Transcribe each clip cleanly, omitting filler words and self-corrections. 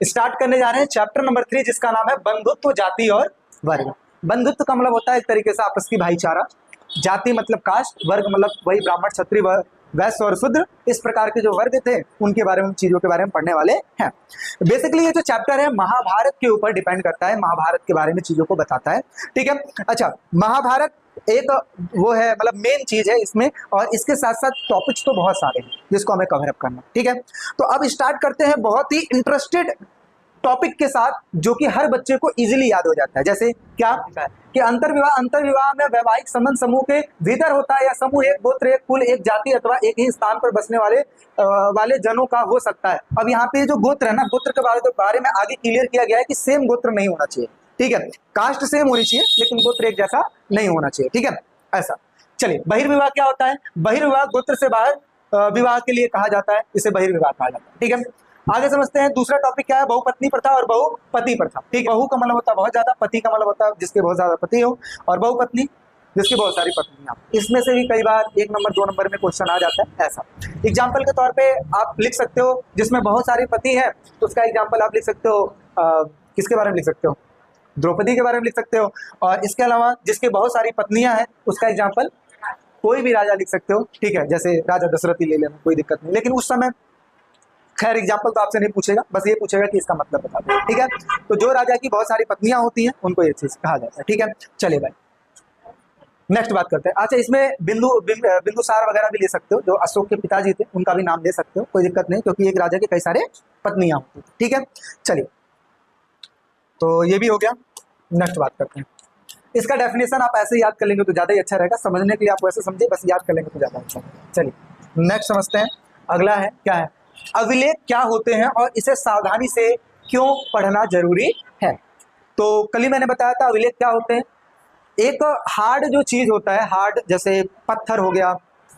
Start करने जा रहे हैं चैप्टर नंबर 3 जिसका नाम है बंधुत्व, जाति और वर्ग। बंधुत्व का मतलब होता है एक तरीके से आपस की भाईचारा, जाति मतलब कास्ट, वर्ग मतलब वही ब्राह्मण क्षत्रिय वैश्य और शूद्र, इस प्रकार के जो वर्ग थे उनके बारे में, चीजों के बारे में पढ़ने वाले हैं। बेसिकली ये जो चैप्टर है महाभारत के ऊपर डिपेंड करता है, महाभारत के बारे में चीजों को बताता है। ठीक है, अच्छा महाभारत एक वो है मतलब मेन चीज है इसमें, और इसके साथ साथ टॉपिक्स तो बहुत सारे हैं जिसको हमें कवर अप करना। ठीक है, तो अब स्टार्ट करते हैं बहुत ही इंटरेस्टेड टॉपिक के साथ जो कि हर बच्चे को इजीली याद हो जाता है। जैसे क्या कि अंतर्विवाह में वैवाहिक संबंध समूह के भीतर होता है या समूह एक गोत्र, एक कुल, एक जाति अथवा एक ही स्थान पर बसने वाले जनों का हो सकता है। अब यहाँ पे जो गोत्र है ना, गोत्र के बारे में आगे क्लियर किया गया है कि सेम गोत्र नहीं होना चाहिए। ठीक है, कास्ट सेम होनी चाहिए लेकिन गोत्र एक जैसा नहीं होना चाहिए। ठीक है, ऐसा। चलिए, बहिर्विवाह क्या होता है? बहिर्विवाह गोत्र से बाहर विवाह के लिए कहा जाता है, इसे बहिर्विवाह कहा जाता है। ठीक है, आगे समझते हैं दूसरा टॉपिक क्या है, बहुपत्नी प्रथा और बहुपति प्रथा। ठीक है, बहु का मतलब होता है बहुत ज्यादा, पति का मतलब होता है जिसके बहुत ज्यादा पति हो, और बहुपत्नी जिसकी बहुत सारी पत्नियां। इसमें से भी कई बार 1 नंबर 2 नंबर में क्वेश्चन आ जाता है। ऐसा एग्जाम्पल के तौर पे आप लिख सकते हो, जिसमें बहुत सारे पति हैं तो उसका एग्जाम्पल आप लिख सकते हो, किसके बारे में लिख सकते हो? द्रौपदी के बारे में लिख सकते हो। और इसके अलावा जिसके बहुत सारी पत्नियां हैं उसका एग्जाम्पल कोई भी राजा लिख सकते हो। ठीक है, जैसे राजा दशरथ ही ले लेना, कोई दिक्कत नहीं। लेकिन उस समय खैर एग्जाम्पल तो आपसे नहीं पूछेगा, बस ये पूछेगा कि इसका मतलब बता दो। ठीक है, तो जो राजा की बहुत सारी पत्नियां होती हैं उनको ये चीज कहा जाता है। ठीक है, चलिए भाई नेक्स्ट बात करते हैं। अच्छा, इसमें बिंदुसार वगैरह भी ले सकते हो, जो अशोक के पिताजी थे उनका भी नाम ले सकते हो, कोई दिक्कत नहीं, क्योंकि एक राजा के कई सारे पत्नियां होती थी। ठीक है, चलिए तो ये भी हो गया। नेक्स्ट बात करते हैं। इसका डेफिनेशन आप ऐसे याद कर लेंगे तो ज्यादा ही अच्छा रहेगा, समझने के लिए आप वैसे समझे, बस याद कर लेंगे तो ज्यादा अच्छा रहेगा। चलिए नेक्स्ट समझते हैं। अगला है क्या है, अभिलेख क्या होते हैं और इसे सावधानी से क्यों पढ़ना जरूरी है। तो कल ही मैंने बताया था अभिलेख क्या होते हैं। एक हार्ड जो चीज होता है, हार्ड जैसे पत्थर हो गया,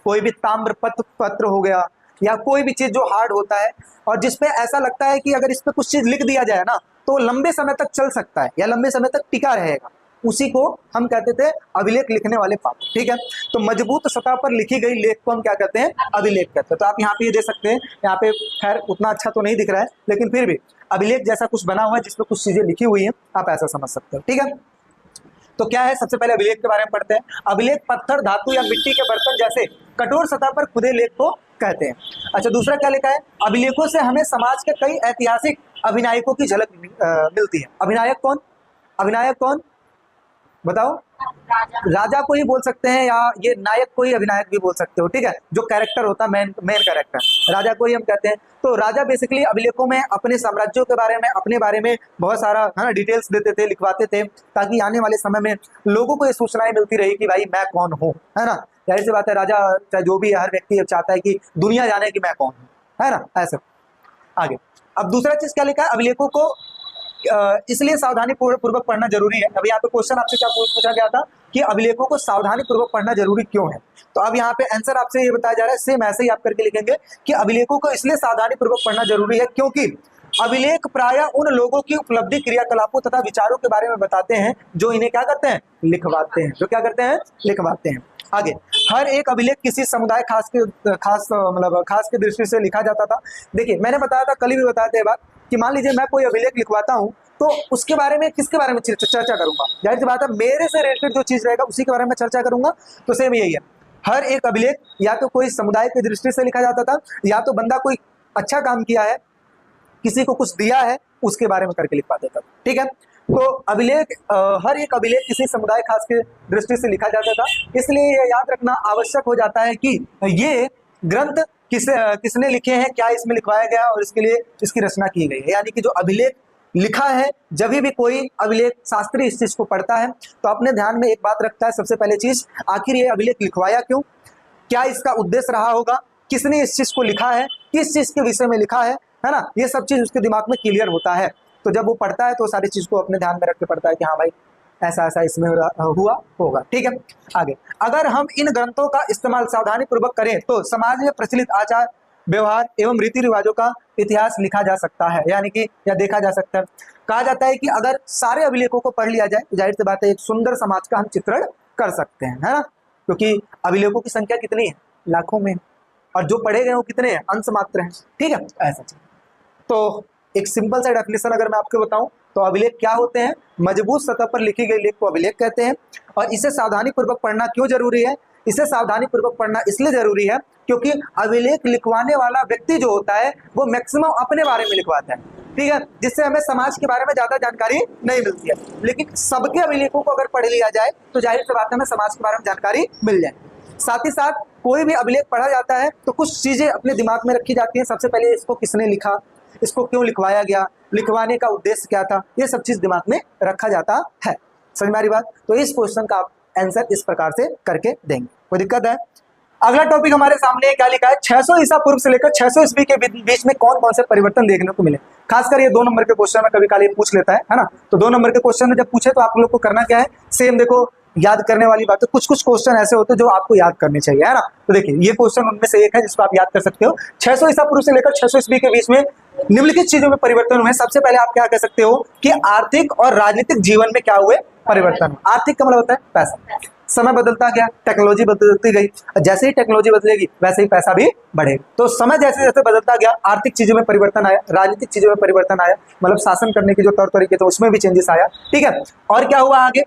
कोई भी ताम्र पत्र हो गया, या कोई भी चीज जो हार्ड होता है और जिसपे ऐसा लगता है कि अगर इस पे कुछ चीज लिख दिया जाए ना तो लंबे समय तक चल सकता है या लंबे समय तक टिका रहेगा, उसी को हम कहते थे अभिलेख लिखने वाले पात्र। ठीक है, तो मजबूत सतह पर लिखी गई लेख को हम क्या कहते हैं? अभिलेख कहते हैं। तो आप यहाँ पे ये देख सकते हैं, यहाँ पे खैर उतना अच्छा तो नहीं दिख रहा है लेकिन फिर भी अभिलेख जैसा कुछ बना हुआ है जिसमें कुछ चीजें लिखी हुई हैं, आप ऐसा समझ सकते हो। ठीक है, तो क्या है, सबसे पहले अभिलेख के बारे में पढ़ते हैं। अभिलेख पत्थर, धातु या मिट्टी के बर्तन जैसे कठोर सतह पर खुदे लेख को कहते हैं। अच्छा, दूसरा क्या लिखा है, अभिलेखों से हमें समाज के कई ऐतिहासिक अभिनायकों की झलक मिलती है। अभिनायक कौन बताओ? राजा को ही बोल सकते हैं, या ये नायक को ही अभिनायक भी बोल सकते हो। ठीक है, जो कैरेक्टर होता है, मेन कैरेक्टर, राजा को ही हम कहते हैं। तो राजा बेसिकली अभिलेखों में अपने साम्राज्यों के बारे में, अपने बारे में बहुत सारा है ना डिटेल्स देते थे, लिखवाते थे, ताकि आने वाले समय में लोगों को ये सूचनाएं मिलती रही कि भाई मैं कौन हूँ, है ना। जाहिर सी बात है, राजा चाहे जो भी है, हर व्यक्ति चाहता है कि दुनिया जाने कि मैं कौन हूँ, है ना। ऐसा आगे अब दूसरा चीज क्या लिखा है, अभिलेखों को इसलिए सावधानी पूर्वक पढ़ना जरूरी है। अभी यहाँ पे क्वेश्चन आपसे क्या पूछा गया था कि अभिलेखों को सावधानी पूर्वक पढ़ना जरूरी क्यों है, तो अब यहाँ पे आंसर आपसे ये बताया जा रहा है, सेम ऐसे ही आप करके लिखेंगे कि अभिलेखों को इसलिए सावधानी पूर्वक पढ़ना जरूरी है क्योंकि अभिलेख प्रायः उन लोगों की उपलब्धि, क्रियाकलापों तथा विचारों के बारे में बताते हैं जो इन्हें क्या करते हैं? लिखवाते हैं। जो क्या करते हैं? लिखवाते हैं। आगे, हर एक अभिलेख किसी समुदाय खास के दृष्टि से लिखा जाता था। देखिए मैंने बताया था, कल भी बताया था ये बात, कि मान लीजिए मैं कोई अभिलेख लिखवाता हूँ तो उसके बारे में किसके बारे में चर्चा करूंगा? जाहिर सी बात है, मेरे से रिलेटेड जो चीज रहेगा उसी के बारे में चर्चा करूंगा। तो सेम यही है, हर एक अभिलेख या तो कोई समुदाय की दृष्टि से लिखा जाता था, या तो बंदा कोई अच्छा काम किया है, किसी को कुछ दिया है, उसके बारे में करके लिखवा देता था। ठीक है, तो अभिलेख हर एक अभिलेख किसी समुदाय खास के दृष्टि से लिखा जाता था। इसलिए यह याद रखना आवश्यक हो जाता है कि ये ग्रंथ किसने लिखे हैं, क्या इसमें लिखवाया गया और इसके लिए इसकी रचना की गई है। यानी कि जो अभिलेख लिखा है, जब भी कोई अभिलेख शास्त्री इस चीज को पढ़ता है तो अपने ध्यान में एक बात रखता है, सबसे पहले चीज, आखिर ये अभिलेख लिखवाया क्यों, क्या इसका उद्देश्य रहा होगा, किसने इस चीज को लिखा है, किस चीज के विषय में लिखा है ना, ये सब चीज उसके दिमाग में क्लियर होता है। तो जब वो पढ़ता है तो सारी चीज को अपने ध्यान में रख के पढ़ता है कि हाँ भाई ऐसा ऐसा इसमें हुआ होगा। ठीक है, आगे, अगर हम इन ग्रंथों का इस्तेमाल सावधानी पूर्वक करें तो समाज में प्रचलित आचार व्यवहार एवं रीति रिवाजों का इतिहास लिखा जा सकता है, यानी कि या देखा जा सकता है। कहा जाता है कि अगर सारे अभिलेखों को पढ़ लिया जाए तो जाहिर सी बात है एक सुंदर समाज का हम चित्रण कर सकते हैं, है ना, क्योंकि अभिलेखों की संख्या कितनी है? लाखों में, और जो पढ़े गए वो कितने हैं? अंश मात्र हैं। ठीक है, ऐसा तो एक सिंपल सा डेफिनेशन अगर मैं आपको बताऊं तो अभिलेख क्या होते हैं? मजबूत सतह पर लिखी गई लेख को अभिलेख कहते हैं। और इसे सावधानी पूर्वक पढ़ना क्यों जरूरी है? इसे सावधानी पूर्वक पढ़ना इसलिए जरूरी है क्योंकि अभिलेख लिखवाने वाला व्यक्ति जो होता है वो मैक्सिमम अपने बारे में लिखवाता है, ठीक है, जिससे हमें समाज के बारे में ज्यादा जानकारी नहीं मिलती है। लेकिन सबके अभिलेखों को अगर पढ़ लिया जाए तो जाहिर सी बात है हमें समाज के बारे में जानकारी मिल जाए। साथ ही साथ कोई भी अभिलेख पढ़ा जाता है तो कुछ चीजें अपने दिमाग में रखी जाती हैं। सबसे पहले इसको किसने लिखा, इसको क्यों लिखवाया गया, लिखवाने का उद्देश्य क्या था, ये सब चीज दिमाग में रखा जाता है। समझ में आ रही बात? तो इस क्वेश्चन का आप आंसर इस प्रकार से करके देंगे, कोई दिक्कत है? अगला टॉपिक हमारे सामने क्या लिखा है? 600 ईसा पूर्व से लेकर 600 ईस्वी के बीच में कौन कौन से परिवर्तन देखने को मिले। खासकर ये 2 नंबर के क्वेश्चन में कभी काल पूछ लेता है ना। तो 2 नंबर के क्वेश्चन में जब पूछे तो आप लोग को करना क्या है? सेम देखो, याद करने वाली बात है। कुछ कुछ क्वेश्चन ऐसे होते हैं जो आपको याद करने चाहिए, है ना। तो देखिए ये क्वेश्चन उनमें से एक है जिसको आप याद कर सकते हो। 600 ईसा पूर्व से लेकर 600 ईस्वी के बीच में निम्नलिखित चीजों में परिवर्तन हुए। सबसे पहले आप क्या कह सकते हो कि आर्थिक और राजनीतिक जीवन में क्या हुए? परिवर्तन। आर्थिक का मतलब होता है पैसा। समय बदलता गया, टेक्नोलॉजी बदलती गई, जैसे ही टेक्नोलॉजी बदलेगी वैसे ही पैसा भी बढ़ेगा। तो समय जैसे जैसे बदलता गया आर्थिक चीजों में परिवर्तन आया, राजनीतिक चीजों में परिवर्तन आया, मतलब शासन करने के जो तौर तरीके थे उसमें भी चेंजेस आया, ठीक है। और क्या हुआ आगे,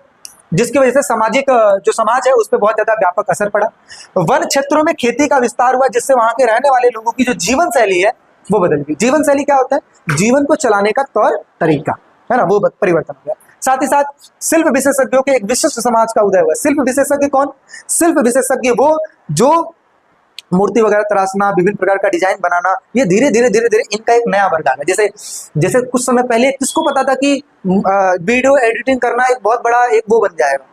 जिसकी वजह से सामाजिक जो समाज है उस पर बहुत ज्यादा व्यापक असर पड़ा। वन क्षेत्रों में खेती का विस्तार हुआ जिससे वहां के रहने वाले लोगों की जो जीवन शैली है वो बदल गई। जीवन शैली क्या होता है? जीवन को चलाने का तौर तरीका, है ना, वो परिवर्तन हो गया। साथ ही साथ शिल्प विशेषज्ञों के एक विशिष्ट समाज का उदय हुआ। शिल्प विशेषज्ञ कौन? शिल्प विशेषज्ञ वो जो मूर्ति वगैरह तराशना, विभिन्न प्रकार का डिजाइन बनाना, ये धीरे धीरे इनका एक नया वर्ग आ गया। जैसे कुछ समय पहले किसको पता था कि वीडियो एडिटिंग करना एक बहुत बड़ा एक वो बन जाएगा।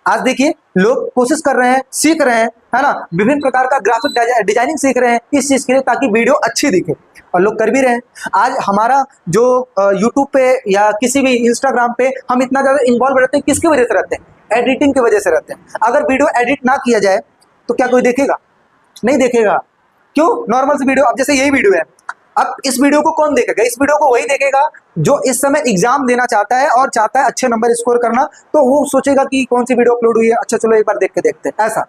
आज देखिए लोग कोशिश कर रहे हैं, सीख रहे हैं, है ना, विभिन्न प्रकार का ग्राफिक डिजाइनिंग सीख रहे हैं इस चीज के लिए ताकि वीडियो अच्छी दिखे, और लोग कर भी रहे हैं। आज हमारा जो यूट्यूब पे या किसी भी इंस्टाग्राम पे हम इतना ज्यादा इन्वॉल्व रहते हैं, किसकी वजह से रहते हैं? एडिटिंग की वजह से रहते हैं। अगर वीडियो एडिट ना किया जाए तो क्या कोई देखेगा? नहीं देखेगा। क्यों? नॉर्मल सी वीडियो, अब जैसे यही वीडियो है, अब इस वीडियो को कौन देखेगा? इस वीडियो को वही देखेगा जो इस समय एग्जाम देना चाहता है और चाहता है अच्छे नंबर स्कोर करना, तो वो सोचेगा कि कौन सी वीडियो अपलोड हुई है, अच्छा चलो एक बार देख के देखते हैं, ऐसा।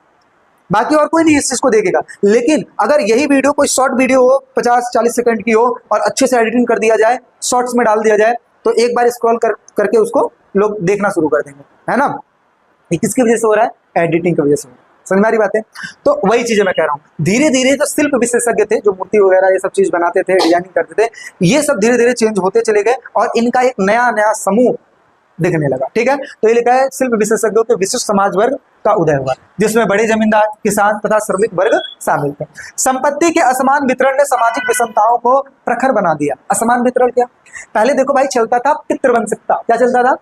बाकी और कोई नहीं इस चीज को देखेगा। लेकिन अगर यही वीडियो कोई शॉर्ट वीडियो हो, 50-40 सेकंड की हो और अच्छे से एडिटिंग कर दिया जाए, शॉर्ट्स में डाल दिया जाए, तो एक बार स्क्रॉल करके उसको लोग देखना शुरू कर देंगे, है ना। ये किसकी वजह से हो रहा है? एडिटिंग की वजह से। समझ में आ रही बात है? तो वही चीजें मैं कह रहा हूँ। धीरे धीरे जो शिल्प विशेषज्ञ थे, जो मूर्ति वगैरह ये सब चीज बनाते थे, डिजाइनिंग करते थे, ये सब धीरे धीरे चेंज होते चले गए और इनका एक नया नया समूह दिखने लगा, ठीक है। तो ये लिखा है शिल्प विशेषज्ञों के विशिष्ट समाज वर्ग का उदय हुआ जिसमें बड़े जमींदार, किसान तथा श्रमिक वर्ग शामिल थे। संपत्ति के असमान वितरण ने सामाजिक विषमताओं को प्रखर बना दिया। असमान वितरण क्या? पहले देखो भाई चलता था पितृवंशिकता। क्या चलता था?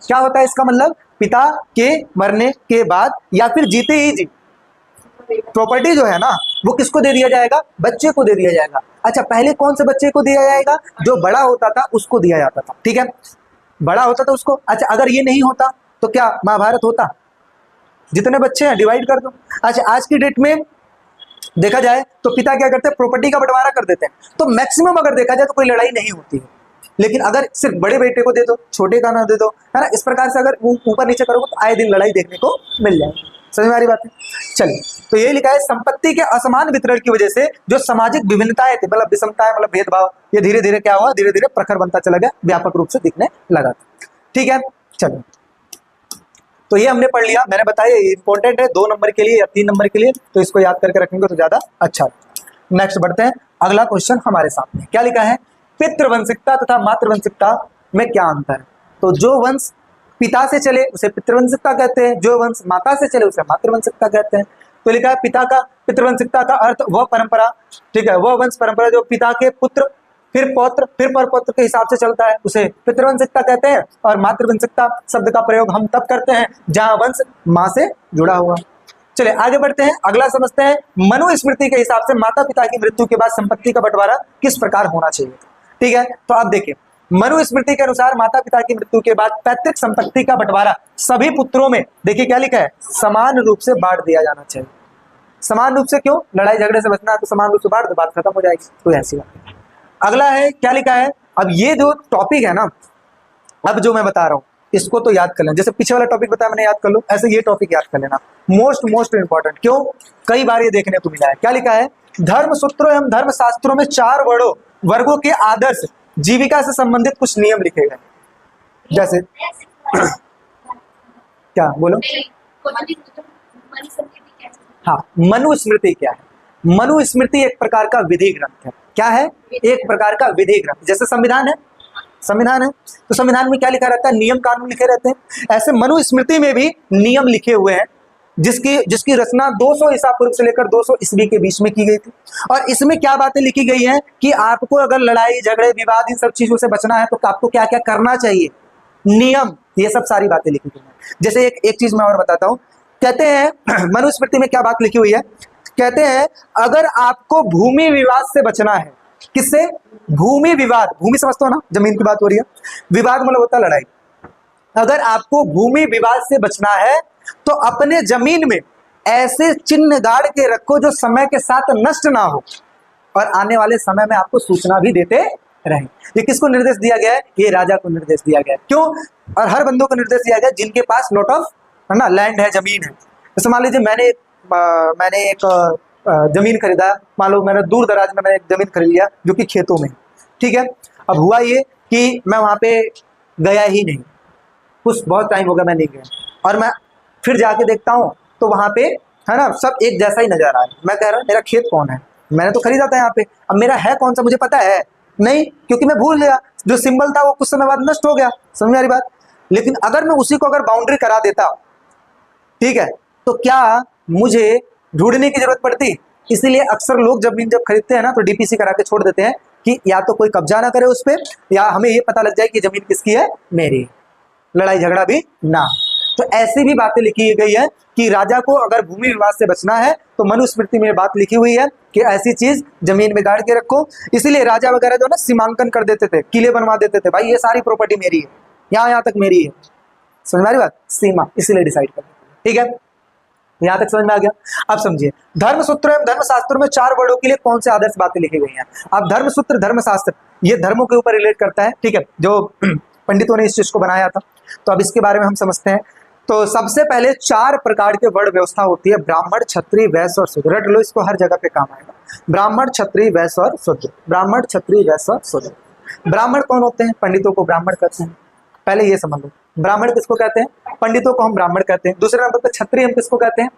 क्या होता है इसका मतलब? पिता के मरने के बाद या फिर जीते ही जी प्रॉपर्टी जो है ना वो किसको दे दिया जाएगा? बच्चे को दे दिया जाएगा। अच्छा, पहले कौन से बच्चे को दिया जाएगा? जो बड़ा होता था उसको दिया जाता था, ठीक है, बड़ा होता था उसको। अच्छा, अगर ये नहीं होता तो क्या महाभारत होता? जितने बच्चे हैं डिवाइड कर दो। अच्छा, आज की डेट में देखा जाए तो पिता क्या करते हैं? प्रॉपर्टी का बंटवारा कर देते हैं। तो मैक्सिमम अगर देखा जाए तो कोई लड़ाई नहीं होती है। लेकिन अगर सिर्फ बड़े बेटे को दे दो, छोटे का ना दे दो, है ना, इस प्रकार से अगर ऊपर नीचे करोगे तो आए दिन लड़ाई देखने को मिल जाएगी। समझ में आ रही बात है? चलिए, तो ये लिखा है संपत्ति के असमान वितरण की वजह से जो सामाजिक विभिन्नताएं थी, मतलब विषमताएं, मतलब भेदभाव, ये धीरे धीरे क्या हुआ? धीरे धीरे प्रखर बनता चला गया, व्यापक रूप से दिखने लगा। ठीक है, चलो, तो ये हमने पढ़ लिया। मैंने बताया इंपॉर्टेंट है 2 नंबर के लिए या 3 नंबर के लिए, तो इसको याद करके रखेंगे तो ज्यादा अच्छा। नेक्स्ट बढ़ते हैं। अगला क्वेश्चन हमारे सामने क्या लिखा है? पितृवंशिकता तथा मातृवंशिकता में क्या अंतर है? तो जो वंश पिता से चले उसे पितृवंशिकता कहते हैं, जो वंश माता से चले उसे मातृवंशिकता कहते हैं। तो लिखा है पिता का पितृवंशिकता का अर्थ वह परंपरा, ठीक है, वह वंश परंपरा जो पिता के पुत्र फिर पौत्र फिर परपौत्र के हिसाब से चलता है, उसे पितृवंशिकता कहते हैं। और मातृवंशिकता शब्द का प्रयोग हम तब करते हैं जहां वंश मां से जुड़ा हुआ। चलिए आगे बढ़ते हैं, अगला समझते हैं मनुस्मृति के हिसाब से माता पिता की मृत्यु के बाद संपत्ति का बंटवारा किस प्रकार होना चाहिए। ठीक है, तो आप देखिए मनुस्मृति के अनुसार माता पिता की मृत्यु के बाद पैतृक संपत्ति का बंटवारा सभी पुत्रों में, देखिए क्या लिखा है, समान रूप से बांट दिया जाना चाहिए। समान रूप से क्यों? लड़ाई झगड़े से बचना है तो समान रूप से बांट दो, बात खत्म हो जाएगी, कोई ऐसी बात। अगला है क्या लिखा है, अब ये जो टॉपिक है ना, अब जो मैं बता रहा हूं इसको तो याद कर लेना, जैसे पीछे वाला टॉपिक बताया मैंने याद कर लो, ऐसे ये टॉपिक याद कर लेना, मोस्ट इंपॉर्टेंट। क्यों? कई बार ये देखने को मिला है। क्या लिखा है? धर्म सूत्रों एवं धर्म शास्त्रों में 4 वर्गों के आदर्श जीविका से संबंधित कुछ नियम लिखे गए, जैसे क्या बोलो, हाँ, मनुस्मृति क्या है? मनुस्मृति एक प्रकार का विधि ग्रंथ है। क्या है? एक प्रकार का विधि ग्रंथ। जैसे संविधान है, संविधान है तो संविधान में क्या लिखा रहता है? नियम कानून लिखे रहते हैं। ऐसे मनुस्मृति में भी नियम लिखे हुए हैं, जिसकी रचना 200 ईसा पूर्व से लेकर 200 ईस्वी के बीच में की गई थी। और इसमें क्या बातें लिखी गई हैं कि आपको अगर लड़ाई झगड़े विवाद इन सब चीजों से बचना है तो आपको क्या क्या करना चाहिए, नियम, ये सब सारी बातें लिखी गई हैं। जैसे एक चीज मैं और बताता हूँ। कहते हैं मनुस्मृति में क्या बात लिखी हुई है, कहते हैं अगर आपको भूमि विवाद से बचना है, किससे? भूमि विवाद, भूमि समझते हो ना, जमीन की बात हो रही है, विवाद मतलब होता है लड़ाई। अगर आपको भूमि विवाद से बचना है तो अपने जमीन में ऐसे चिन्ह गाड़ के रखो जो समय के साथ नष्ट ना हो और आने वाले समय में आपको सूचना भी देते रहें। ये किसको निर्देश दिया गया है? ये राजा को निर्देश दिया गया है। क्यों? और हर बंदों को निर्देश दिया गया जिनके पास लॉट ऑफ, है ना, लैंड है, जमीन है। जैसे मान लीजिए मैंने एक जमीन खरीदा, मान लो मैंने दूर दराज में मैंने एक जमीन खरीद लिया जो कि खेतों में, ठीक है। अब हुआ ये कि मैं वहां पे गया ही नहीं, कुछ बहुत टाइम हो गया मैं नहीं गया, और मैं फिर जाके देखता हूँ तो वहां पे, है ना, सब एक जैसा ही नजर आ रहा है। मैं कह रहा हूँ मेरा खेत कौन है? मैंने तो खरीदा था यहाँ पे, अब मेरा है कौन सा मुझे पता है नहीं, क्योंकि मैं भूल गया। जो सिंबल था वो कुछ समय बाद नष्ट हो गया, समझ में आ रही बात? लेकिन अगर मैं उसी को अगर बाउंड्री करा देता, ठीक है, तो क्या मुझे ढूंढने की जरूरत पड़ती? इसीलिए अक्सर लोग जमीन जब खरीदते हैं ना तो डीपीसी करा के छोड़ देते हैं कि या तो कोई कब्जा ना करे उस पर, या हमें ये पता लग जाए कि जमीन किसकी है, मेरी, लड़ाई झगड़ा भी ना। तो ऐसी भी बातें लिखी गई है कि राजा को अगर भूमि विवाद से बचना है तो मनुस्मृति में बात लिखी हुई है कि ऐसी चीज जमीन में गाड़ के रखो। इसीलिए राजा वगैरह जो ना सीमांकन कर देते थे, किले बनवा देते थे, भाई ये सारी प्रॉपर्टी मेरी है, यहाँ तक मेरी है, समझ में आ रही बात? सीमा इसीलिए डिसाइड कर, ठीक है, यहाँ तक समझ में आ गया। अब समझिए, धर्मसूत्र एवं धर्मशास्त्र में 4 वर्डों के लिए कौन से आदर्श बातें लिखी गई हैं। अब धर्मसूत्र धर्मशास्त्र ये धर्मों के ऊपर रिलेट करता है, ठीक है, जो पंडितों ने इस चीज को बनाया था। तो अब इसके बारे में हम समझते हैं। तो सबसे पहले 4 प्रकार के वर्ण व्यवस्था होती है, ब्राह्मण, क्षत्रिय, वैश्य और शूद्र। रट लो इसको, हर जगह पे काम आएगा। ब्राह्मण, क्षत्रिय, वैश्य और शूद्र। ब्राह्मण, क्षत्रिय, वैश्य और शूद्र। ब्राह्मण कौन होते हैं? पंडितों को ब्राह्मण कहते हैं, पहले ये समझ लो। ब्राह्मण किसको कहते हैं? पंडितों को हम ब्राह्मण कहते हैं। दूसरे नंबर पर क्षत्रिय हम किसको कहते हैं?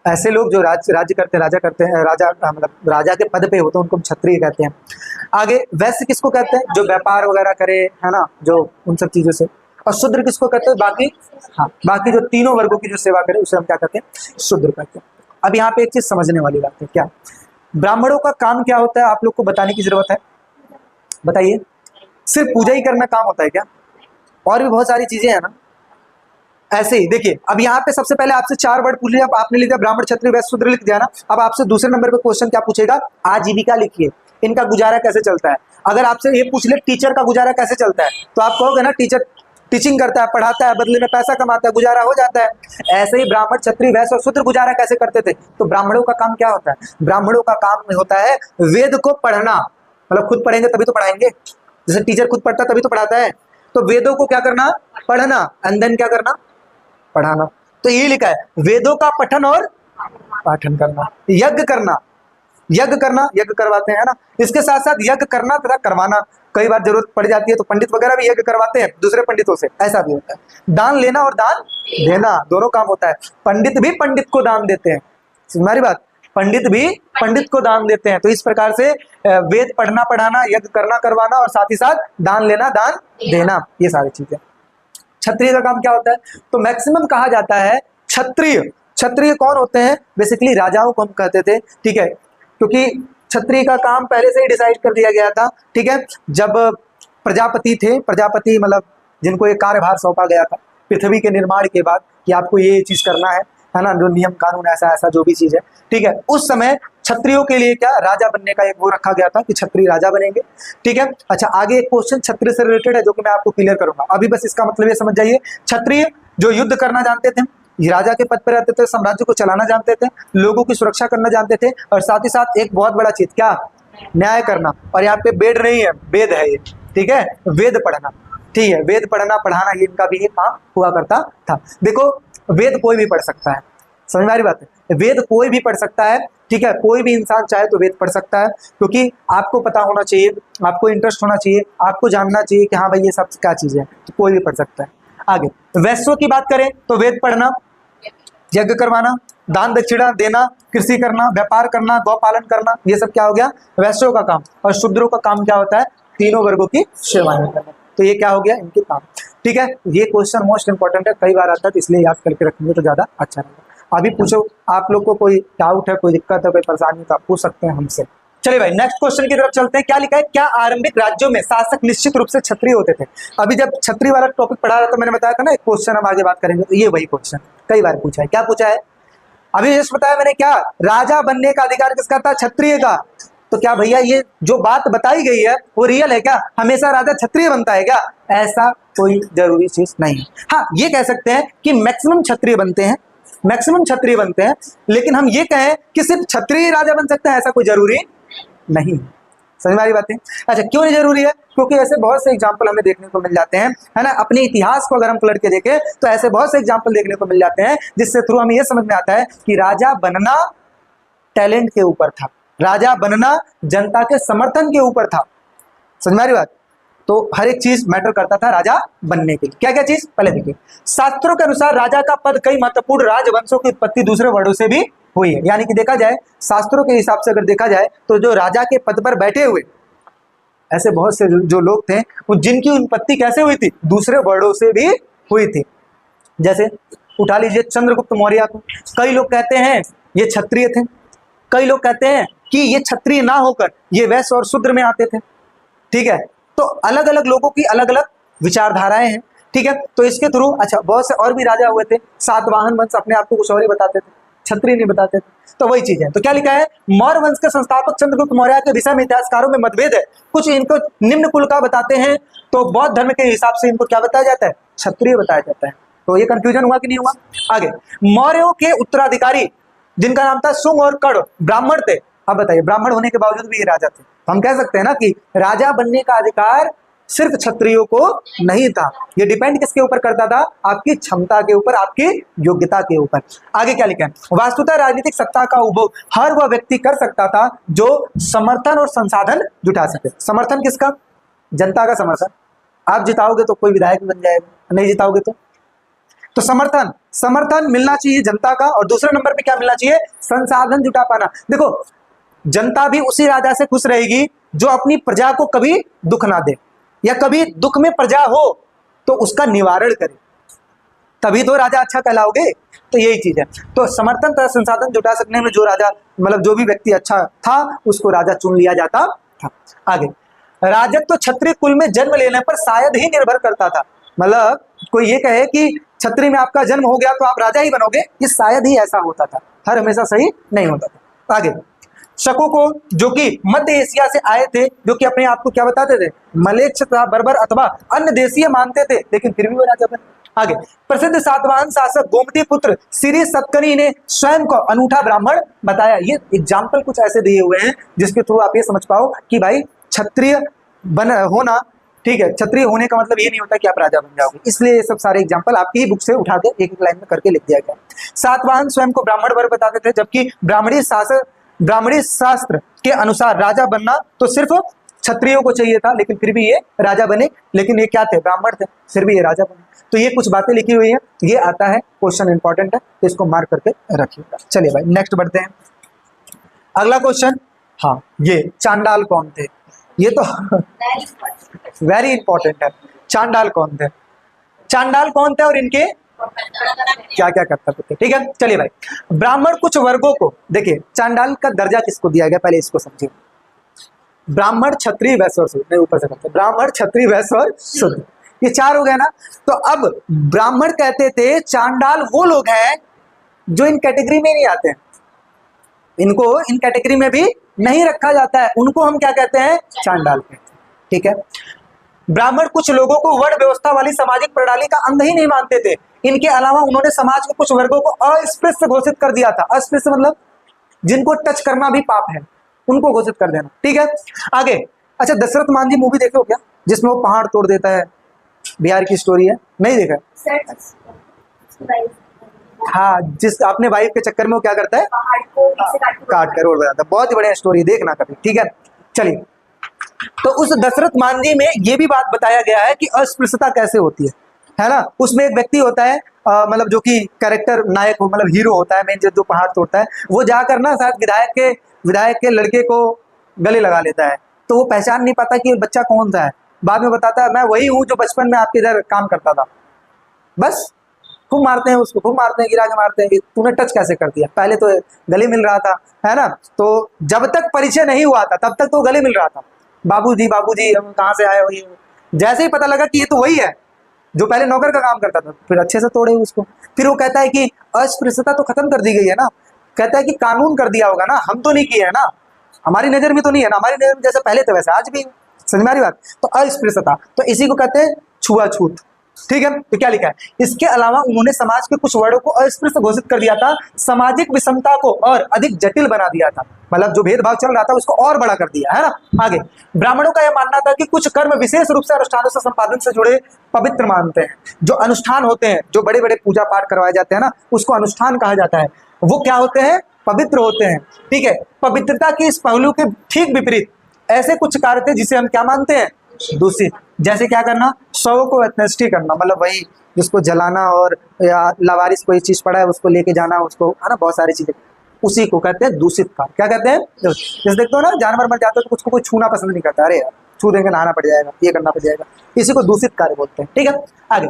ऐसे लोग जो राज्य करते हैं, राजा करते हैं, राजा मतलब राजा के पद पे होते हैं, उनको हम क्षत्रिय कहते हैं। आगे वैश्य किसको कहते हैं? जो व्यापार वगैरह करे, है ना, जो उन सब चीजों से। और शूद्र किसको कहते हैं? बाकी, हाँ, बाकी जो तीनों वर्गों की जो सेवा करे उसे हम क्या कहते हैं? शूद्र कहते हैं। अब यहाँ पे एक चीज समझने वाली बात है, क्या ब्राह्मणों का काम क्या होता है? आप लोग को बताने की जरूरत है, बताइए। सिर्फ पूजा ही करना काम होता है क्या? और भी बहुत सारी चीजें हैं ना। ऐसे ही देखिए, अब यहाँ पे सबसे पहले आपसे 4 वर्ड पूछ लिया, आपने लिख दिया ब्राह्मण, क्षत्रिय, वैश्य, शूद्र लिख दिया ना। अब आपसे दूसरे नंबर पे क्वेश्चन क्या पूछेगा? आजीविका लिखिए, इनका गुजारा कैसे चलता है। अगर आपसे ये पूछ ले टीचर का गुजारा कैसे चलता है, तो आप कहोगे ना टीचर टीचिंग करता है, पढ़ाता है, बदले में पैसा कमाता है, गुजारा हो जाता है। ऐसे ही ब्राह्मण, क्षत्रिय, वैश्य और शूद्र गुजारा कैसे करते थे? तो ब्राह्मणों का काम क्या होता है? ब्राह्मणों का काम होता है वेद को पढ़ना, मतलब खुद पढ़ेंगे तभी तो पढ़ाएंगे। जैसे टीचर खुद पढ़ता तभी तो पढ़ाता है, तो वेदों को क्या करना? पढ़ना, एंड देन क्या करना? पढ़ाना। तो ये लिखा है, वेदों का पठन और पाठन करना, यज्ञ करना, यज्ञ करना, यज्ञ करवाते हैं ना। इसके साथ साथ यज्ञ करना तथा करवाना, कई बार जरूरत पड़ जाती है तो पंडित वगैरह भी यज्ञ करवाते हैं दूसरे पंडितों से, ऐसा भी होता है। दान लेना और दान देना दोनों काम होता है। पंडित भी पंडित को दान देते हैं, तुम्हारी बात, पंडित भी पंडित को दान देते हैं। तो इस प्रकार से वेद पढ़ना पढ़ाना, यज्ञ करना करवाना और साथ ही साथ दान लेना दान देना, ये सारी चीजें। क्षत्रिय का काम क्या होता है? तो मैक्सिमम कहा जाता है क्षत्रिय, क्षत्रिय कौन होते हैं? बेसिकली राजाओं को हम कहते थे, ठीक है, क्योंकि क्षत्रिय का काम पहले से ही डिसाइड कर दिया गया था, ठीक है। जब प्रजापति थे, प्रजापति मतलब जिनको ये कार्यभार सौंपा गया था पृथ्वी के निर्माण के बाद कि आपको ये चीज करना है ना, जो नियम कानून ऐसा ऐसा जो भी चीज है, ठीक है, उस समय क्षत्रियों के लिए क्या राजा बनने का एक वो रखा गया था कि क्षत्रिय राजा बनेंगे, ठीक है। अच्छा, आगे एक क्वेश्चन क्षत्रिय से रिलेटेड है जो कि मैं आपको क्लियर करूंगा। अभी बस इसका मतलब ये समझ जाइए, क्षत्रिय जो युद्ध करना जानते थे, राजा के पद पर रहते थे, साम्राज्य को चलाना जानते थे, लोगों की सुरक्षा करना जानते थे, और साथ ही साथ एक बहुत बड़ा चीज क्या? न्याय करना। और यहाँ पे बेड नहीं है, वेद है ये, ठीक है, वेद पढ़ना, ठीक है, वेद पढ़ना पढ़ाना ये इनका भी एक काम हुआ करता था। देखो वेद कोई भी पढ़ सकता है, समझ में आ रही बात है? वेद कोई भी पढ़ सकता है, ठीक है, कोई भी इंसान चाहे तो वेद पढ़ सकता है, क्योंकि आपको पता होना चाहिए, आपको इंटरेस्ट होना चाहिए, आपको जानना चाहिए कि हाँ भाई ये सब क्या चीज है, तो कोई भी पढ़ सकता है। आगे वैश्यों की बात करें तो वेद पढ़ना, यज्ञ करवाना, दान दक्षिणा देना, कृषि करना, व्यापार करना, गौ पालन करना, ये सब क्या हो गया, वैश्यों का काम। और शूद्रों का काम क्या होता है, तीनों वर्गों की सेवा करना। तो ये क्या हो गया, इनके काम। ठीक है, ये क्वेश्चन मोस्ट इंपॉर्टेंट है, कई बार आता है, तो इसलिए याद करके रखेंगे तो ज्यादा अच्छा रहेगा। अभी पूछो, आप लोग को कोई डाउट है, कोई दिक्कत है, कोई परेशानी, तो आप पूछ सकते हैं हमसे। चलिए भाई नेक्स्ट क्वेश्चन की तरफ चलते हैं। क्या लिखा है, क्या आरंभिक राज्यों में शासक निश्चित रूप से क्षत्रिय होते थे। अभी जब क्षत्रिय वाला टॉपिक पढ़ा रहा था, मैंने बताया था ना एक क्वेश्चन हम आगे बात करेंगे, तो ये वही क्वेश्चन कई बार पूछा है। क्या पूछा है, अभी जैसे बताया मैंने, क्या राजा बनने का अधिकार किसका था, क्षत्रिय का। तो क्या भैया ये जो बात बताई गई है वो रियल है क्या, हमेशा राजा क्षत्रिय बनता है क्या, ऐसा कोई जरूरी चीज नहीं है। हाँ ये कह सकते हैं कि मैक्सिमम क्षत्रिय बनते हैं, मैक्सिमम क्षत्रिय बनते हैं, लेकिन हम ये कहें कि सिर्फ क्षत्रिय राजा बन सकता है, ऐसा कोई जरूरी नहीं। समझ में आ रही बातें। अच्छा क्यों नहीं जरूरी है, क्योंकि ऐसे बहुत से एग्जाम्पल हमें देखने को मिल जाते हैं, है ना। अपने इतिहास को अगर हम पलट के देखें तो ऐसे बहुत से एग्जाम्पल देखने को मिल जाते हैं, जिससे थ्रू हमें यह समझ में आता है कि राजा बनना टैलेंट के ऊपर था, राजा बनना जनता के समर्थन के ऊपर था। समझ में आ रही बात। तो हर एक चीज मैटर करता था राजा बनने के लिए। क्या क्या चीज, पहले देखिए, शास्त्रों के अनुसार राजा का पद कई महत्वपूर्ण राजवंशों की उत्पत्ति दूसरे वर्णों से भी हुई है। यानी कि देखा जाए शास्त्रों के हिसाब से अगर देखा जाए तो जो राजा के पद पर बैठे हुए ऐसे बहुत से जो लोग थे, वो जिनकी उत्पत्ति कैसे हुई थी, दूसरे वर्णों से भी हुई थी। जैसे उठा लीजिए चंद्रगुप्त मौर्य को, कई लोग कहते हैं ये क्षत्रिय थे, कई लोग कहते हैं कि ये क्षत्रिय ना होकर ये वैश्य और शूद्र में आते थे। ठीक है, तो अलग अलग लोगों की अलग अलग विचारधाराएं हैं। ठीक है, तो इसके थ्रू अच्छा बहुत से और भी राजा हुए थे, सातवाहन वंश अपने आप को कुछ और ही बताते थे, क्षत्रिय नहीं बताते थे। तो वही चीज है। तो क्या लिखा है, मौर्य वंश के संस्थापक चंद्रगुप्त मौर्य के विषय में इतिहासकारों में मतभेद है। कुछ इनको निम्न कुल का बताते हैं, तो बौद्ध धर्म के हिसाब से इनको क्या बताया जाता है, क्षत्रिय बताया जाता है। तो ये कंफ्यूजन हुआ कि नहीं हुआ। आगे, मौर्यों के उत्तराधिकारी जिनका नाम था शुंग और कर्ण, ब्राह्मण थे। अब बताइए, ब्राह्मण होने के बावजूद भी ये राजा थे। तो हम कह सकते हैं ना कि राजा बनने का अधिकार सिर्फ क्षत्रियों को नहीं था, ये डिपेंड किसके ऊपर करता था, आपकी क्षमता के ऊपर, आपकी योग्यता के ऊपर। आगे क्या लिखा है, वास्तुतः राजनीतिक सत्ता का उपभोग हर वह व्यक्ति कर सकता था जो समर्थन और संसाधन जुटा सके। समर्थन किसका, जनता का समर्थन। आप जिताओगे तो कोई विधायक बन जाएगा, नहीं जिताओगे तो समर्थन, समर्थन मिलना चाहिए जनता का। और दूसरे नंबर पे क्या मिलना चाहिए, संसाधन जुटा पाना। देखो जनता भी उसी राजा से खुश रहेगी जो अपनी प्रजा को कभी दुख ना दे, या कभी दुख में प्रजा हो तो उसका निवारण करे, तभी तो राजा अच्छा कहलाओगे। तो यही चीज है। तो समर्थन तथा संसाधन जुटा सकने में जो राजा, मतलब जो भी व्यक्ति अच्छा था उसको राजा चुन लिया जाता था। आगे, राजत्व तो क्षत्रिय कुल में जन्म लेने पर शायद ही निर्भर करता था। मतलब कोई ये कहे कि क्षत्रिय में आपका जन्म हो गया तो आप राजा ही बनोगे, ये शायद ही ऐसा होता था, हर हमेशा सही नहीं होता था। आगे, शकों को जो कि मध्य एशिया से आए थे, जो कि अपने आप को क्या बताते थे, मलेच्छ तथा बर्बर अथवा अन्य देशीय मानते थे, लेकिन फिर भी वो राजा बने। आगे, प्रसिद्ध सातवाहन शासक गोमती पुत्र श्री सतकर्णी ने स्वयं को अनूठा ब्राह्मण बताया। ये एग्जाम्पल कुछ ऐसे दिए हुए हैं जिसके थ्रू आप ये समझ पाओ कि भाई क्षत्रिय बन होना, ठीक है, क्षत्रिय होने का मतलब ये नहीं होता कि आप राजा बन जाओगे। इसलिए ये सब सारे एग्जाम्पल आपकी ही बुक से उठा के एक एक लाइन में करके लिख दिया गया। सातवाहन स्वयं को ब्राह्मण वर्ग बताते थे, जबकि ब्राह्मणी शास्त्र के अनुसार राजा बनना तो सिर्फ क्षत्रियों को चाहिए था, लेकिन फिर भी ये राजा बने। लेकिन ये क्या थे, ब्राह्मण थे, फिर भी ये राजा बने। तो ये कुछ बातें लिखी हुई है, ये आता है, क्वेश्चन इंपॉर्टेंट है, तो इसको मार्क करके रखिएगा। चलिए भाई नेक्स्ट बढ़ते हैं, अगला क्वेश्चन। हाँ, ये चांडाल कौन थे, ये तो वेरी इंपॉर्टेंट है। चांडाल कौन थे, चांडाल कौन थे और इनके क्या क्या करता थे। ठीक है, चलिए भाई, ब्राह्मण कुछ वर्गों को, देखिए चांडाल का दर्जा किसको दिया गया, पहले इसको समझिए। ब्राह्मण, क्षत्रिय, वैश्य और शूद्र, ऊपर से करते ब्राह्मण, क्षत्रिय, वैश्य और शूद्र, ये चार हो गए ना। तो अब ब्राह्मण कहते थे, चांडाल वो लोग हैं जो इन कैटेगरी में नहीं आते हैं, इनको इन कैटेगरी में भी नहीं रखा जाता है, उनको हम क्या कहते हैं, चांडाल कहते हैं। ठीक है, ब्राह्मण कुछ लोगों को वर्ण व्यवस्था वाली सामाजिक प्रणाली का अंग ही नहीं मानते थे। इनके अलावा उन्होंने समाज के कुछ वर्गों को अस्पृश्य घोषित कर दिया था। अस्पृश्य मतलब जिनको टच करना भी पाप है, उनको घोषित कर देना। ठीक है, आगे, अच्छा दशरथ मांझी मूवी देखे हो क्या, जिसमें वो पहाड़ तोड़ देता है, बिहार की स्टोरी है, नहीं देखा? हाँ, जिस अपने वाइफ के चक्कर में वो क्या करता है, काट कर रोड बजाता है। बहुत ही बढ़िया स्टोरी, देखना कभी, ठीक है। चलिए, तो उस दशरथ मांझी में ये भी बात बताया गया है कि अस्पृश्यता कैसे होती है ना। उसमें एक व्यक्ति होता है, मतलब जो कि कैरेक्टर नायक हो, मतलब हीरो होता है, मेन जो पहाड़ तोड़ता है, वो जाकर ना शायद विधायक के लड़के को गले लगा लेता है। तो वो पहचान नहीं पाता कि ये बच्चा कौन सा है। बाद में बताता है, मैं वही हूँ जो बचपन में आपके इधर काम करता था। बस खूब मारते हैं उसको, खूब मारते हैं, गिरा के मारते हैं कि तूने टच कैसे कर दिया। पहले तो गले मिल रहा था, है ना। तो जब तक परिचय नहीं हुआ था तब तक तो गले मिल रहा था, बाबूजी हम कहाँ से आए हो। ये जैसे ही पता लगा कि ये तो वही है जो पहले नौकर का काम करता था, फिर अच्छे से तोड़े उसको। फिर वो कहता है कि अस्पृश्यता तो खत्म कर दी गई है ना। कहता है कि कानून कर दिया होगा ना, हम तो नहीं किए है ना, हमारी नजर में तो नहीं है ना, हमारी नजर में जैसे पहले थे वैसे आज भी। समझ में आ रही बात। तो अस्पृश्यता, तो इसी को कहते हैं छुआछूत, ठीक है। तो क्या लिखा है, इसके अलावा उन्होंने समाज के कुछ वर्गों को अस्पृश्य घोषित कर दिया था, सामाजिक विषमता को और अधिक जटिल बना दिया था। मतलब जो भेदभाव चल रहा था उसको और बड़ा कर दिया, है ना। आगे, ब्राह्मणों का यह मानना था कि कुछ कर्म विशेष रूप से अनुष्ठानों से संपादन से जुड़े पवित्र मानते हैं। जो अनुष्ठान होते हैं, जो बड़े बड़े पूजा पाठ करवाए जाते हैं ना, उसको अनुष्ठान कहा जाता है। वो क्या होते हैं, पवित्र होते हैं, ठीक है। पवित्रता की इस पहलू के ठीक विपरीत ऐसे कुछ कार्य थे जिसे हम क्या मानते हैं, दूषित। जैसे क्या करना, शव को एथनेस्टी करना, मतलब वही जिसको जलाना, और या लावारिस कोई चीज पड़ा है उसको लेके जाना, उसको, है ना, बहुत सारी चीजें, उसी को कहते हैं दूषित कार्य। क्या कहते हैं, जैसे देखते हो ना, जानवर मर जाते हो तो उसको कोई छूना पसंद नहीं करता, अरे यार छू देंगे नहाना पड़ जाएगा, ये करना पड़ जाएगा, इसी को दूषित कार्य बोलते हैं, ठीक है। आगे,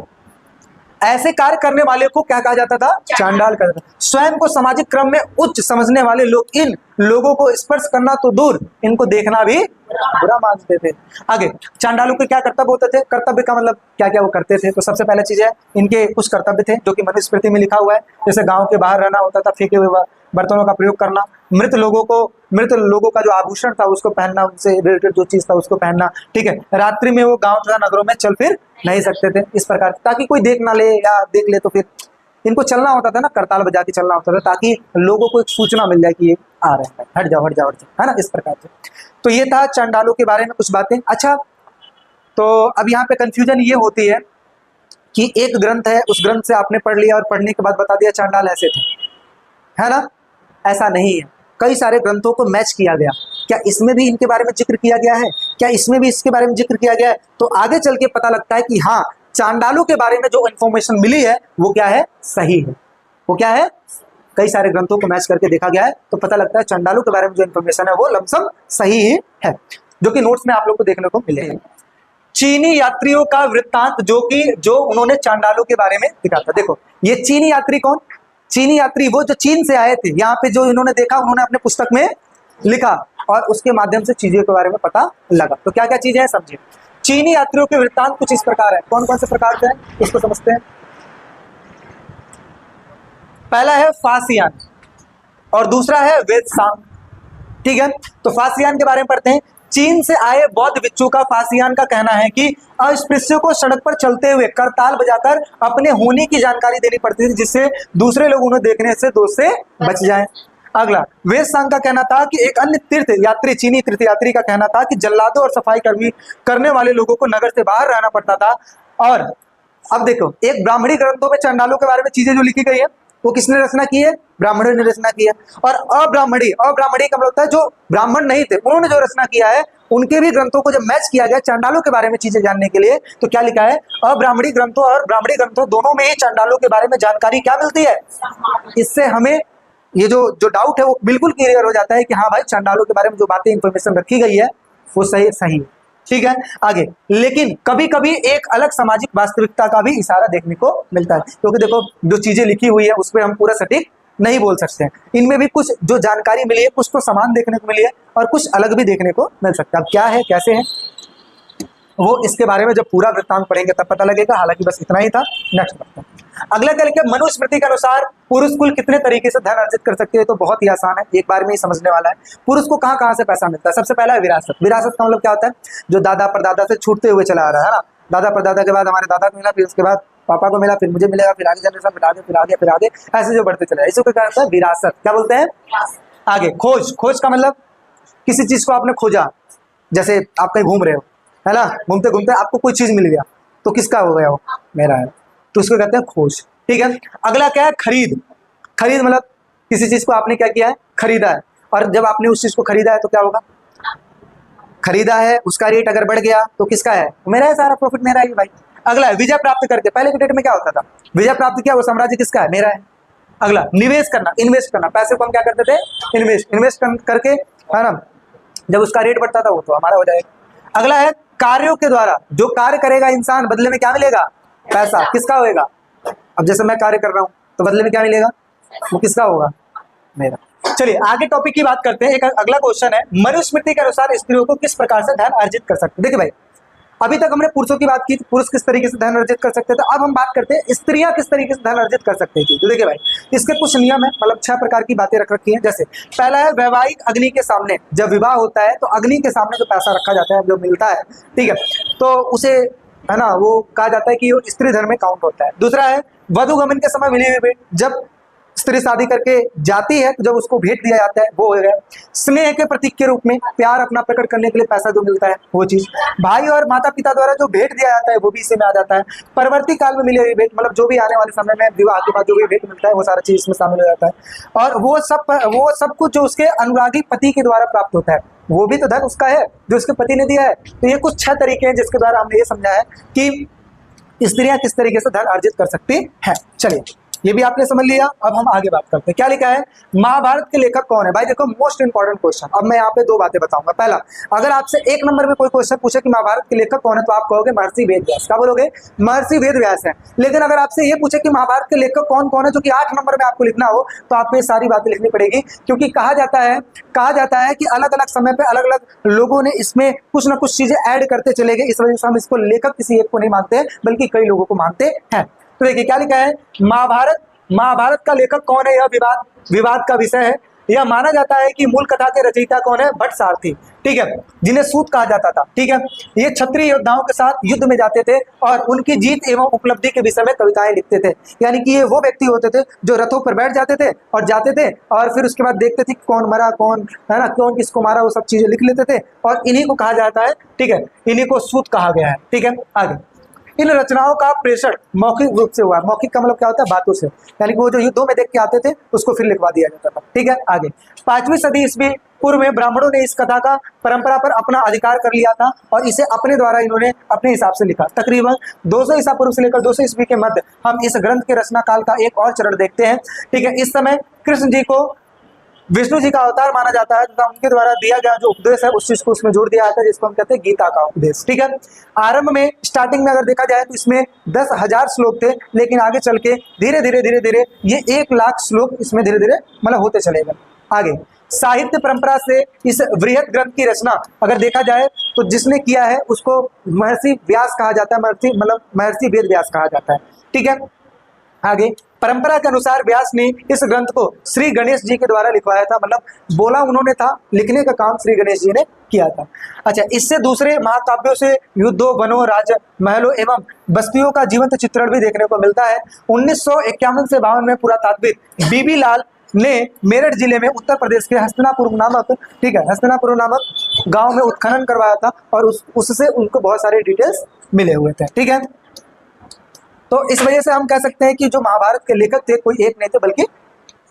ऐसे कार्य करने वाले को क्या कहा जाता था, चांडाल कहता था। स्वयं को सामाजिक क्रम में उच्च समझने वाले लोग इन लोगों को स्पर्श करना तो दूर, इनको देखना भी बुरा मानते थे। आगे, चांडालों के क्या कर्तव्य होते थे, कर्तव्य का मतलब क्या क्या वो करते थे। तो सबसे पहले चीज है, इनके कुछ कर्तव्य थे जो कि मनुस्मृति में लिखा हुआ है। जैसे गांव के बाहर रहना होता था, फेंके हुए बर्तनों का प्रयोग करना, मृत लोगों का जो आभूषण था उसको पहनना, उनसे रिलेटेड जो चीज था उसको पहनना, ठीक है। रात्रि में वो गांव तथा नगरों में चल फिर नहीं सकते थे, इस प्रकार, ताकि कोई देख ना ले, या देख ले तो फिर इनको चलना होता था ना, करताल बजा के चलना होता था, ताकि लोगों को एक सूचना मिल जाए कि ये आ रहे हैं, हट जाओ हट जाओ हट जाओ, है ना, इस प्रकार से। तो ये था चांडालों के बारे में कुछ बातें। अच्छा, तो अब यहाँ पे कंफ्यूजन ये होती है कि एक ग्रंथ है, उस ग्रंथ से आपने पढ़ लिया और पढ़ने के बाद बता दिया चांडाल ऐसे थे, है ना। ऐसा नहीं है, कई सारे ग्रंथों को मैच किया गया। क्या इसमें भी इनके बारे में जिक्र किया गया है, क्या इसमें भी इसके बारे में जिक्र किया गया है। तो आगे चल के पता लगता है कि हाँ, चांडालों के बारे में जो इन्फॉर्मेशन मिली है वो क्या है, सही है। वो क्या है, कई सारे ग्रंथों को मैच करके देखा गया है, तो पता लगता है चांडालों के बारे में जो इन्फॉर्मेशन है वो लमसम सही ही है, जो कि नोट्स में आप लोग को देखने को मिलेगा। चीनी यात्रियों का वृत्तांत जो उन्होंने चांडालों के बारे में लिखा था। देखो, ये चीनी यात्री कौन, चीनी यात्री वो जो चीन से आए थे, यहाँ पे जो इन्होंने देखा उन्होंने अपने पुस्तक में लिखा, और उसके माध्यम से चीजों के बारे में पता लगा। तो क्या क्या चीजें हैं समझिए। चीनी यात्रियों के वृत्तांत कुछ इस प्रकार है। कौन कौन से प्रकार के हैं इसको समझते हैं। पहला है फासियान और दूसरा है वेदसांग, ठीक है। तो फासियान के बारे में पढ़ते हैं। चीन से आए बौद्ध भिक्षु का फासियान का कहना है कि अस्पृश्यों को सड़क पर चलते हुए करताल बजाकर अपने होने की जानकारी देनी पड़ती थी, जिससे दूसरे लोग उन्हें देखने से दोष से बच जाएं। अगला, वेदसांग का कहना था कि एक अन्य चीनी तीर्थ यात्री का कहना था कि जल्लादों और सफाई कर्मी करने वाले लोगों को नगर से बाहर रहना पड़ता था। और अब देखो, एक ब्राह्मणी ग्रंथों में चांडालों के बारे में चीजें जो लिखी गई है वो किसने रचना की है, ब्राह्मणों ने रचना की है। और अब्राह्मणी का मतलब होता है जो ब्राह्मण नहीं थे उन्होंने जो रचना किया है, उनके भी ग्रंथों को जब मैच किया गया चांडालों के बारे में चीजें जानने के लिए, तो क्या लिखा है, अब्राह्मणी ग्रंथों और ब्राह्मणी ग्रंथों दोनों में ही चांडालों के बारे में जानकारी क्या मिलती है। इससे हमें ये जो डाउट है वो बिल्कुल क्लियर हो जाता है कि हाँ भाई, चांडालों के बारे में जो बातें इंफॉर्मेशन रखी गई है वो सही, ठीक है। आगे, लेकिन कभी कभी एक अलग सामाजिक वास्तविकता का भी इशारा देखने को मिलता है, क्योंकि देखो जो चीजें लिखी हुई है उस पर हम पूरा सटीक नहीं बोल सकते हैं। इनमें भी कुछ जो जानकारी मिली है, कुछ तो समान देखने को मिली है और कुछ अलग भी देखने को मिल सकता है। अब क्या है, कैसे है, वो इसके बारे में जब पूरा वृत्तांत पढ़ेंगे तब पता लगेगा। हालांकि बस इतना ही था। नेक्स्ट पढ़ते हैं। अगला कल के मनुस्मृति के अनुसार पुरुष कुल कितने तरीके से धन अर्जित कर सकते हैं, तो बहुत ही आसान है, एक बार में ही समझने वाला है। पुरुष को कहाँ कहाँ से पैसा मिलता है। सबसे पहला है विरासत। विरासत का मतलब क्या होता है, जो दादा परदादा से छूटते हुए चला आ रहा है ना। दादा परदादा के बाद हमारे दादा को मिला, फिर उसके बाद पापा को मिला, फिर मुझे मिलेगा, फिर आगे जनरेशन, फिर आगे ऐसे जो बढ़ते चले, इसको क्या कहते हैं, विरासत। क्या बोलते हैं। आगे, खोज का मतलब किसी चीज को आपने खोजा, जैसे आप कहीं घूम रहे हो, है ना, घूमते घूमते आपको कोई चीज मिल गया, तो किसका हो गया, वो मेरा है, तो इसको कहते हैं खोज, ठीक है। अगला क्या है, खरीद। खरीद मतलब किसी चीज को आपने क्या किया है, खरीदा है, और जब आपने उस चीज को खरीदा है तो क्या होगा, खरीदा है, उसका रेट अगर बढ़ गया तो किसका है, मेरा है, सारा प्रॉफिट मेरा है भाई। अगला है विजय प्राप्त करके, पहले के डेट में क्या होता था, विजय प्राप्त किया वो साम्राज्य किसका है, मेरा है। अगला निवेश करना, इन्वेस्ट करना, पैसे को हम क्या करते थे, इन्वेस्ट करके, है ना, जब उसका रेट बढ़ता था वो तो हमारा हो जाएगा। अगला है कार्यों के द्वारा, जो कार्य करेगा इंसान बदले में क्या मिलेगा, पैसा, किसका होगा। अब जैसे मैं कार्य कर रहा हूं तो बदले में क्या मिलेगा, वो किसका होगा, मेरा। चलिए आगे टॉपिक की बात करते हैं। एक अगला क्वेश्चन है, मनुस्मृति के अनुसार स्त्रियों को किस प्रकार से धन अर्जित कर सकते हैं। देखिए भाई, अभी तक हमने पुरुषों की बात की, पुरुष किस तरीके से धन अर्जित कर सकते थे, अब हम बात करते हैं स्त्रियां किस तरीके से धन अर्जित कर सकती थी। तो देखिए भाई, इसके कुछ नियम है, मतलब 6 प्रकार की बातें रख रखी हैं। जैसे पहला है वैवाहिक अग्नि के सामने, जब विवाह होता है तो अग्नि के सामने जो पैसा रखा जाता है, जो मिलता है, ठीक है, तो उसे, है ना, वो कहा जाता है कि वो स्त्री धन में काउंट होता है। दूसरा है वधुगमन के समय मिली हुई भेंट, जब स्त्री शादी करके जाती है तो जब उसको भेंट दिया जाता है, वो हो गया। स्नेह के प्रतीक के रूप में प्यार अपना प्रकट करने के लिए पैसा जो मिलता है, वो चीज। भाई और माता पिता द्वारा जो भेंट दिया जाता है वो भी इसी में आ जाता है। परवर्ती काल में मिली हुई भेंट, मतलब जो भी आने वाले समय में विवाह के बाद जो भी भेंट मिलता है वो सारा चीज इसमें शामिल हो जाता है। और वो सब कुछ जो उसके अनुरागी पति के द्वारा प्राप्त होता है, वो भी तो धन उसका है जो उसके पति ने दिया है। तो ये कुछ 6 तरीके हैं जिसके द्वारा हमने ये समझा है कि स्त्रियां किस तरीके से धन अर्जित कर सकती हैं। चलिए, ये भी आपने समझ लिया। अब हम आगे बात करते हैं। क्या लिखा है, महाभारत के लेखक कौन है। भाई देखो, मोस्ट इंपॉर्टेंट क्वेश्चन। अब मैं यहाँ पे 2 बातें बताऊंगा। पहला, अगर आपसे 1 नंबर में कोई क्वेश्चन पूछे कि महाभारत के लेखक कौन है, तो आप कहोगे महर्षि वेद व्यास। क्या बोलोगे, महर्षि वेद व्यास है। लेकिन अगर आपसे ये पूछे कि महाभारत के लेखक कौन कौन है, जो कि 8 नंबर में आपको लिखना हो, तो आपको ये सारी बातें लिखनी पड़ेगी। क्योंकि कहा जाता है कि अलग अलग समय पे अलग अलग लोगों ने इसमें कुछ ना कुछ चीजें ऐड करते चले गए, इस वजह से हम इसको लेखक किसी एक को नहीं मानते, बल्कि कई लोगों को मानते हैं। तो देखिए क्या लिखा है, महाभारत का लेखक कौन है, यह विवाद का विषय है। यह माना जाता है कि मूल कथा के रचयिता कौन है, भट्ट सारथी, ठीक है, जिन्हें सूत कहा जाता था, ठीक है। ये क्षत्रिय योद्धाओं के साथ युद्ध में जाते थे और उनकी जीत एवं उपलब्धि के विषय में कविताएं लिखते थे। यानी कि ये वो व्यक्ति होते थे जो रथों पर बैठ जाते थे और फिर उसके बाद देखते थे कौन मरा, कौन, है ना, कौन किसको मारा, वो सब चीजें लिख लेते थे, और इन्हीं को कहा जाता है, ठीक है, इन्हीं को सूत कहा गया है, ठीक है। आगे, इन रचनाओं का प्रेषण मौखिक रूप से हुआ। मौखिक का मतलब क्या होता है, बातों से, यानी कि वो जो युद्धों में देख के आते थे उसको फिर लिखवा दिया जाता था, ठीक है। आगे, 5वीं सदी ईस्वी पूर्व में ब्राह्मणों ने इस कथा का परंपरा पर अपना अधिकार कर लिया था और इसे अपने द्वारा इन्होंने अपने हिसाब से लिखा। तकरीबन 200 ईसा पूर्व से लेकर 200 ईस्वी के मध्य हम इस ग्रंथ के रचना काल का एक और चरण देखते हैं, ठीक है। इस समय कृष्ण जी को विष्णु जी का अवतार माना जाता है तथा उनके द्वारा दिया गया जो उपदेश है उस चीज को उसमें जोड़ दिया जाता है, जिसको हम कहते हैं गीता का उपदेश, ठीक है। आरंभ में, स्टार्टिंग में अगर देखा जाए तो इसमें 10,000 श्लोक थे, लेकिन आगे चल के धीरे धीरे ये 1 लाख श्लोक इसमें धीरे धीरे मतलब होते चले गए। आगे, साहित्य परंपरा से इस वृहत ग्रंथ की रचना अगर देखा जाए तो जिसने किया है उसको महर्षि व्यास कहा जाता है, महर्षि वेद व्यास कहा जाता है, ठीक है। आगे, परंपरा के अनुसार व्यास ने इस ग्रंथ को श्री गणेश जी के द्वारा लिखवाया था, मतलब बोला उन्होंने था, लिखने का काम श्री गणेश जी ने किया था। अच्छा, इससे दूसरे महाकाव्यों से युद्धों, वनों, राज महलों एवं बस्तियों का जीवंत चित्रण भी देखने को मिलता है। 1951 से 52 में पुरातात्विक बीबी लाल ने मेरठ जिले में उत्तर प्रदेश के हस्तिनापुर नामक, ठीक है, हस्तिनापुर नामक गांव में उत्खनन करवाया था और उससे उनको बहुत सारे डिटेल्स मिले हुए थे, ठीक है। तो इस वजह से हम कह सकते हैं कि जो महाभारत के लेखक थे कोई एक नहीं थे, बल्कि,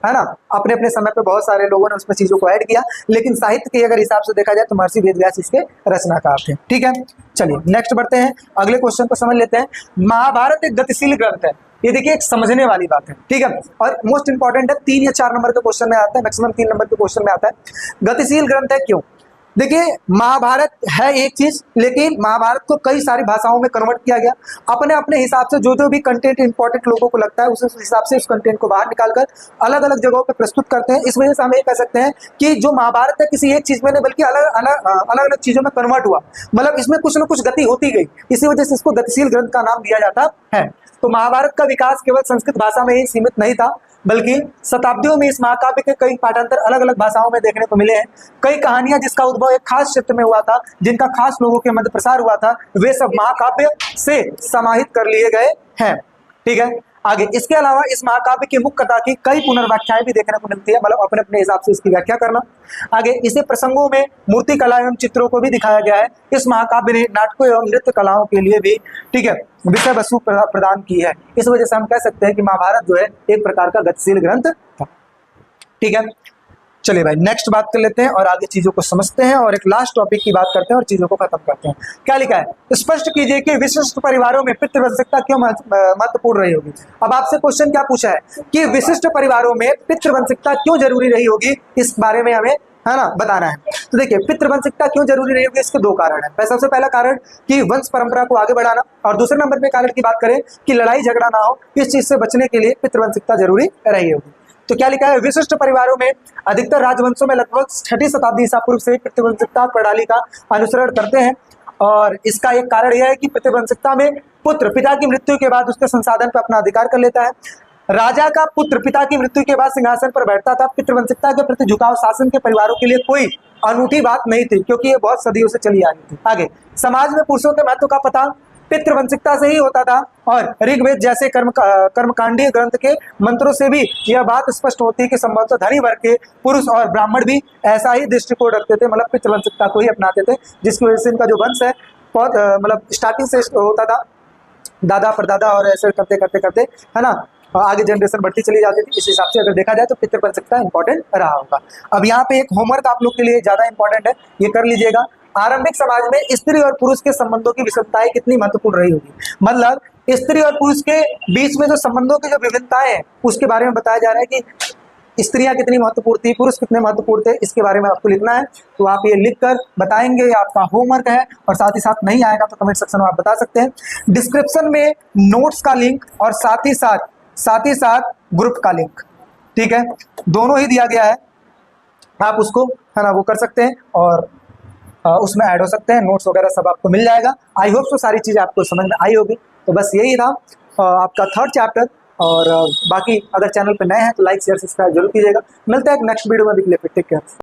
है ना, अपने अपने समय पे बहुत सारे लोगों ने उसमें चीजों को ऐड किया, लेकिन साहित्य के अगर हिसाब से देखा जाए तो महर्षि वेद व्यास इसके रचनाकार थे, ठीक है। चलिए नेक्स्ट बढ़ते हैं, अगले क्वेश्चन को समझ लेते हैं। महाभारत एक गतिशील ग्रंथ है, ये देखिए एक समझने वाली बात है, ठीक है, और मोस्ट इंपॉर्टेंट है, 3 या 4 नंबर के क्वेश्चन में आता है, मैक्सिमम 3 नंबर के क्वेश्चन में आता है। गतिशील ग्रंथ है क्यों, देखिए महाभारत है एक चीज, लेकिन महाभारत को कई सारी भाषाओं में कन्वर्ट किया गया। अपने अपने हिसाब से जो भी कंटेंट इंपॉर्टेंट लोगों को लगता है उस हिसाब से उस कंटेंट को बाहर निकालकर अलग अलग जगहों पे प्रस्तुत करते हैं। इस वजह से हम ये कह सकते हैं कि जो महाभारत है किसी एक चीज में नहीं बल्कि अलग अलग चीजों में कन्वर्ट हुआ, मतलब इसमें कुछ न कुछ गति होती गई, इसी वजह से इसको गतिशील ग्रंथ का नाम दिया जाता है। तो महाभारत का विकास केवल संस्कृत भाषा में ही सीमित नहीं था, बल्कि शताब्दियों में इस महाकाव्य के कई पाठांतर अलग अलग भाषाओं में देखने को मिले हैं। कई कहानियां जिसका उद्भव एक खास क्षेत्र में हुआ था, जिनका खास लोगों के मध्य प्रसार हुआ था, वे सब महाकाव्य से समाहित कर लिए गए हैं, ठीक है। आगे इसके अलावा इस महाकाव्य की मुख्य कथा की कई पुनर्व्याख्याएं भी देखने को मिलती है, मतलब अपने अपने हिसाब से इसकी व्याख्या करना। आगे इसे प्रसंगों में मूर्ति कला एवं चित्रों को भी दिखाया गया है। इस महाकाव्य ने नाटकों एवं नृत्य कलाओं के लिए भी, ठीक है, विषय वस्तु प्रदान की है। इस वजह से हम कह सकते हैं कि महाभारत जो है एक प्रकार का गतिशील ग्रंथ था। ठीक है, चलिए भाई नेक्स्ट बात कर लेते हैं और आगे चीजों को समझते हैं और एक लास्ट टॉपिक की बात करते हैं और चीजों को खत्म करते हैं। क्या लिखा है, स्पष्ट कीजिए कि विशिष्ट परिवारों में पितृवंशिकता क्यों महत्वपूर्ण रही होगी। अब आपसे क्वेश्चन क्या पूछा है कि विशिष्ट परिवारों में पितृवंशिकता क्यों जरूरी रही होगी, इस बारे में हमें, है ना, बताना है। तो देखिए पितृवंशिकता क्यों जरूरी रही होगी, इसके दो कारण है। सबसे पहला कारण कि वंश परंपरा को आगे बढ़ाना, और दूसरे नंबर पे कारण की बात करें कि लड़ाई झगड़ा ना हो, इस चीज से बचने के लिए पितृवंशिकता जरूरी रही होगी। तो क्या लिखा है, विशिष्ट परिवारों में अधिकतर राजवंशों में लगभग 6ठी शताब्दी ईसा पूर्व से पितृवंशिकता प्रणाली का अनुसरण करते हैं, और इसका एक कारण यह है कि पितृवंशिकता में पुत्र पिता की मृत्यु के बाद उसके संसाधन पर अपना अधिकार कर लेता है। राजा का पुत्र पिता की मृत्यु के बाद सिंहासन पर बैठता था। पितृवंशिकता के प्रति झुकाव शासन के परिवारों के लिए कोई अनूठी बात नहीं थी, क्योंकि ये बहुत सदियों से चली आ रही थी। आगे समाज में पुरुषों के महत्व का पता पितृवंशिकता से ही होता था, और ऋग्वेद जैसे कर्मकांडीय ग्रंथ के मंत्रों से भी यह बात स्पष्ट होती है कि संभवतः धनी वर्ग के पुरुष और ब्राह्मण भी ऐसा ही दृष्टिकोण रखते थे, मतलब पितृवंशिकता को ही अपनाते थे, जिसकी वजह से इनका जो वंश है बहुत मतलब स्टार्टिंग से होता था, दादा परदादा, और ऐसे करते करते करते, है ना, आगे जनरेशन बढ़ती चली जाती थी। इस हिसाब से अगर देखा जाए तो पितृवंशिकता इंपॉर्टेंट रहा होगा। अब यहाँ पे एक होमवर्क आप लोग के लिए ज्यादा इंपॉर्टेंट है, ये कर लीजिएगा। आरंभिक समाज में स्त्री और पुरुष के संबंधों की विषमताएं कितनी महत्वपूर्ण रही होगी, मतलब स्त्री और पुरुष के बीच में जो संबंधों की जो विभिन्नताएं हैं उसके बारे में बताया जा रहा है कि स्त्रियां कितनी महत्वपूर्ण थी, पुरुष कितने महत्वपूर्ण थे, इसके बारे में आपको लिखना है। तो आप ये लिखकर बताएंगे, ये आपका होमवर्क है, और साथ ही साथ नहीं आएगा तो कमेंट सेक्शन में आप बता सकते हैं। डिस्क्रिप्शन में नोट्स का लिंक और साथ ही साथ ग्रुप का लिंक, ठीक है, दोनों ही दिया गया है, आप उसको, है ना, वो कर सकते हैं और उसमें ऐड हो सकते हैं। नोट्स वगैरह सब आपको मिल जाएगा। आई होप तो सारी चीज़ें आपको समझ में आई होगी। तो बस यही था आपका 3rd चैप्टर, और बाकी अगर चैनल पे नए हैं तो लाइक शेयर सब्सक्राइब जरूर कीजिएगा। मिलते हैं एक नेक्स्ट वीडियो में, दिख ले, टेक केयर।